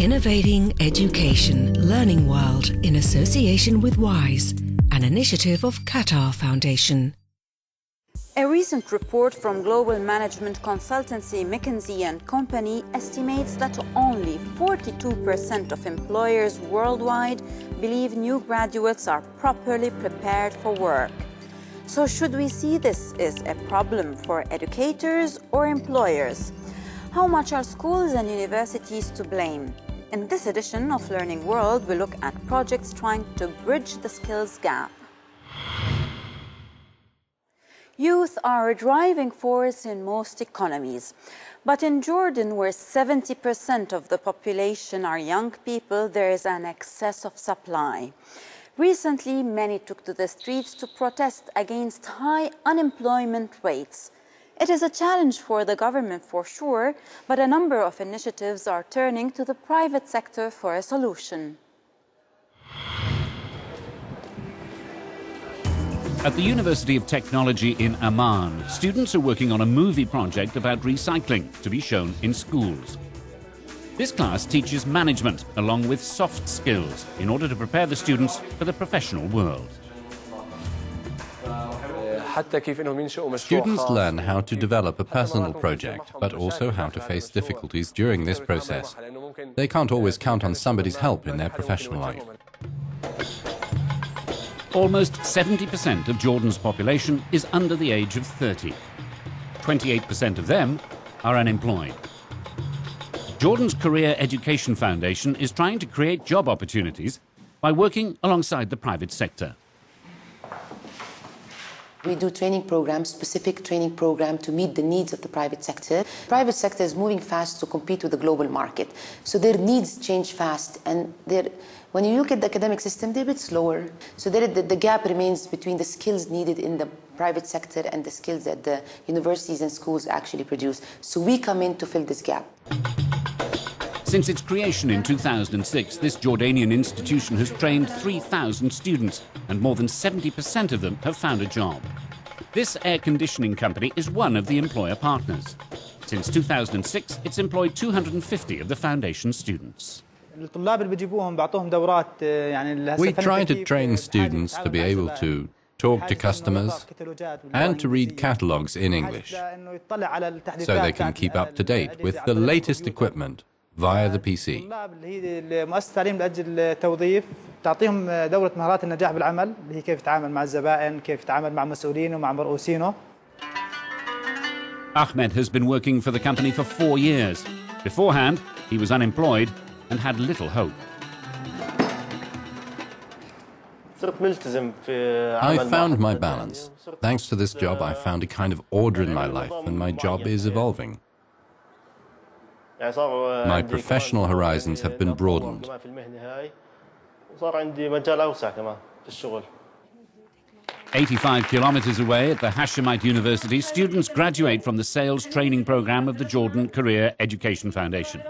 Innovating Education Learning World in association with WISE, an initiative of Qatar Foundation. A recent report from global management consultancy McKinsey & Company estimates that only 42% of employers worldwide believe new graduates are properly prepared for work. So should we see this as a problem for educators or employers? How much are schools and universities to blame? In this edition of Learning World, we look at projects trying to bridge the skills gap. Youth are a driving force in most economies. But in Jordan, where 70% of the population are young people, there is an excess of supply. Recently, many took to the streets to protest against high unemployment rates. It is a challenge for the government for sure, but a number of initiatives are turning to the private sector for a solution. At the University of Technology in Amman, students are working on a movie project about recycling to be shown in schools. This class teaches management along with soft skills in order to prepare the students for the professional world. Students learn how to develop a personal project, but also how to face difficulties during this process. They can't always count on somebody's help in their professional life. Almost 70% of Jordan's population is under the age of 30. 28% of them are unemployed. Jordan's Career Education Foundation is trying to create job opportunities by working alongside the private sector. We do training programs, specific training program to meet the needs of the private sector. Private sector is moving fast to compete with the global market. So their needs change fast, and when you look at the academic system, they're a bit slower. So the gap remains between the skills needed in the private sector and the skills that the universities and schools actually produce. So we come in to fill this gap. Since its creation in 2006, this Jordanian institution has trained 3,000 students, and more than 70% of them have found a job. This air conditioning company is one of the employer partners. Since 2006, it's employed 250 of the foundation's students. We try to train students to be able to talk to customers and to read catalogues in English, so they can keep up to date with the latest equipment via the PC. Ahmed has been working for the company for 4 years. Beforehand, he was unemployed and had little hope. I found my balance. Thanks to this job, I found a kind of order in my life, and my job is evolving. My professional horizons have been broadened. 85 kilometers away at the Hashemite University, students graduate from the sales training program of the Jordan Career Education Foundation.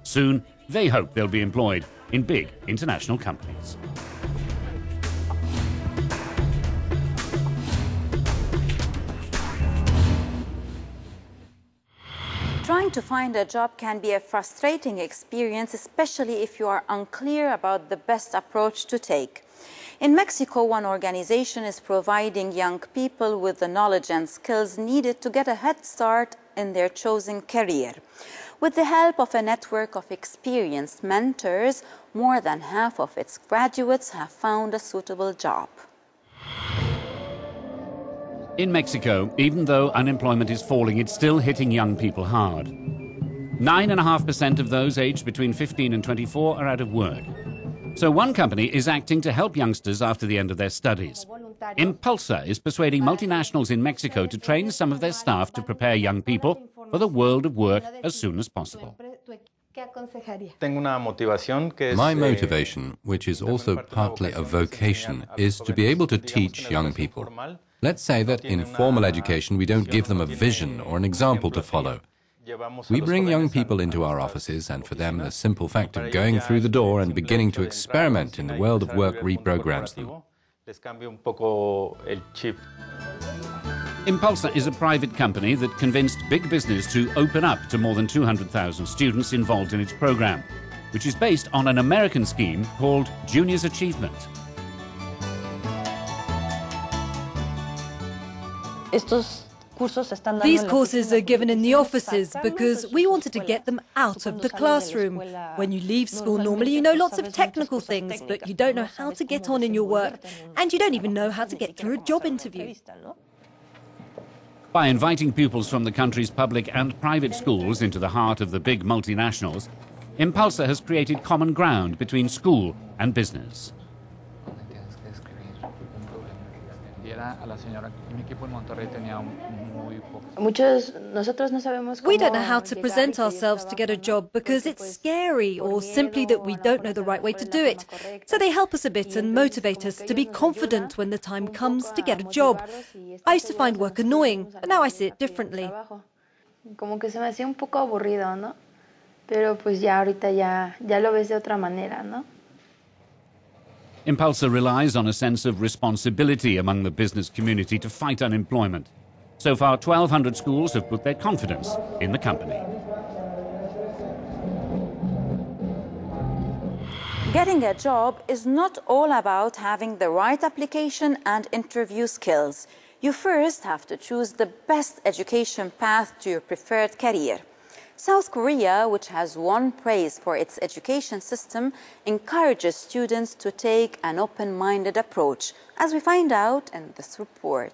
Soon, they hope they'll be employed in big international companies. Trying to find a job can be a frustrating experience, especially if you are unclear about the best approach to take. In Mexico, one organization is providing young people with the knowledge and skills needed to get a head start in their chosen career. With the help of a network of experienced mentors, more than half of its graduates have found a suitable job. In Mexico, even though unemployment is falling, it's still hitting young people hard. 9.5% of those aged between 15 and 24 are out of work. So one company is acting to help youngsters after the end of their studies. Impulsa is persuading multinationals in Mexico to train some of their staff to prepare young people for the world of work as soon as possible. My motivation, which is also partly a vocation, is to be able to teach young people. Let's say that in formal education we don't give them a vision or an example to follow. We bring young people into our offices, and for them the simple fact of going through the door and beginning to experiment in the world of work reprograms them. Impulsa is a private company that convinced big business to open up to more than 200,000 students involved in its program. which is based on an American scheme called Juniors Achievement. These courses are given in the offices because we wanted to get them out of the classroom. When you leave school, normally you know lots of technical things, but you don't know how to get on in your work, and you don't even know how to get through a job interview. By inviting pupils from the country's public and private schools into the heart of the big multinationals, Impulsa has created common ground between school and business. We don't know how to present ourselves to get a job because it's scary or simply that we don't know the right way to do it. So they help us a bit and motivate us to be confident when the time comes to get a job. I used to find work annoying, but now I see it differently. Impulsa relies on a sense of responsibility among the business community to fight unemployment. So far, 1,200 schools have put their confidence in the company. Getting a job is not all about having the right application and interview skills. You first have to choose the best education path to your preferred career. South Korea, which has won praise for its education system, encourages students to take an open-minded approach, as we find out in this report.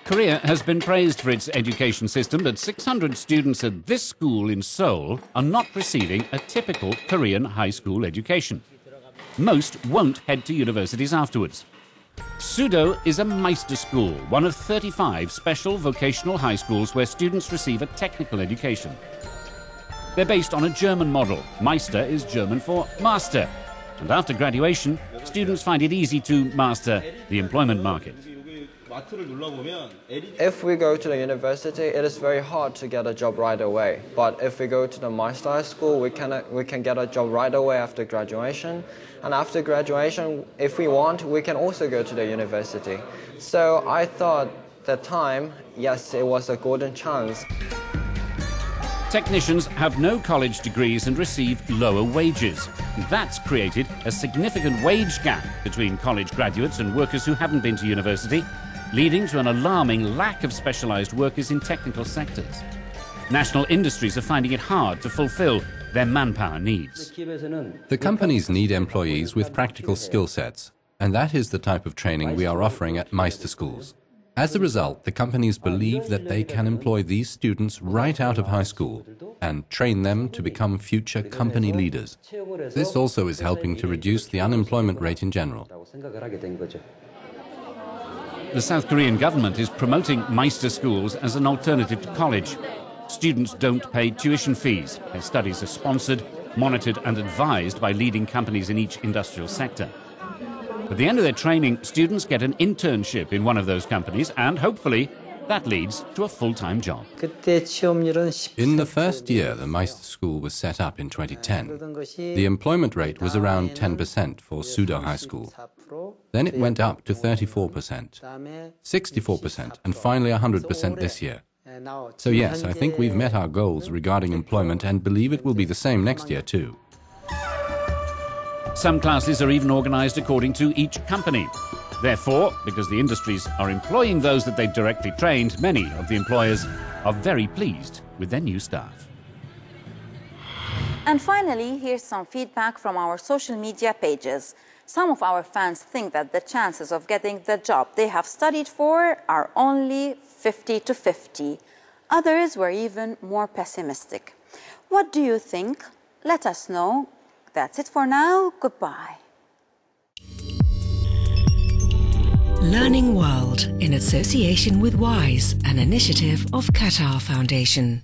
Korea has been praised for its education system, but 600 students at this school in Seoul are not receiving a typical Korean high school education. Most won't head to universities afterwards. Sudo is a Meister school, one of 35 special vocational high schools where students receive a technical education. They're based on a German model. Meister is German for master. And after graduation, students find it easy to master the employment market. If we go to the university, it is very hard to get a job right away. But if we go to the Meister school, we can get a job right away after graduation. And after graduation, if we want, we can also go to the university. So I thought that time, yes, it was a golden chance. Technicians have no college degrees and receive lower wages. That's created a significant wage gap between college graduates and workers who haven't been to university, leading to an alarming lack of specialized workers in technical sectors. National industries are finding it hard to fulfill their manpower needs. The companies need employees with practical skill sets, and that is the type of training we are offering at Meister schools. As a result, the companies believe that they can employ these students right out of high school and train them to become future company leaders. This also is helping to reduce the unemployment rate in general. The South Korean government is promoting Meister schools as an alternative to college. Students don't pay tuition fees. Their studies are sponsored, monitored and advised by leading companies in each industrial sector. At the end of their training, students get an internship in one of those companies and, hopefully, that leads to a full-time job. In the first year the Meister school was set up in 2010, the employment rate was around 10% for Sudo High School. Then it went up to 34%, 64% and finally 100% this year. So yes, I think we've met our goals regarding employment and believe it will be the same next year too. Some classes are even organized according to each company. Therefore, because the industries are employing those that they've directly trained, many of the employers are very pleased with their new staff. And finally, here's some feedback from our social media pages. Some of our fans think that the chances of getting the job they have studied for are only 50-50. Others were even more pessimistic. What do you think? Let us know. That's it for now. Goodbye. Learning World in association with WISE, an initiative of Qatar Foundation.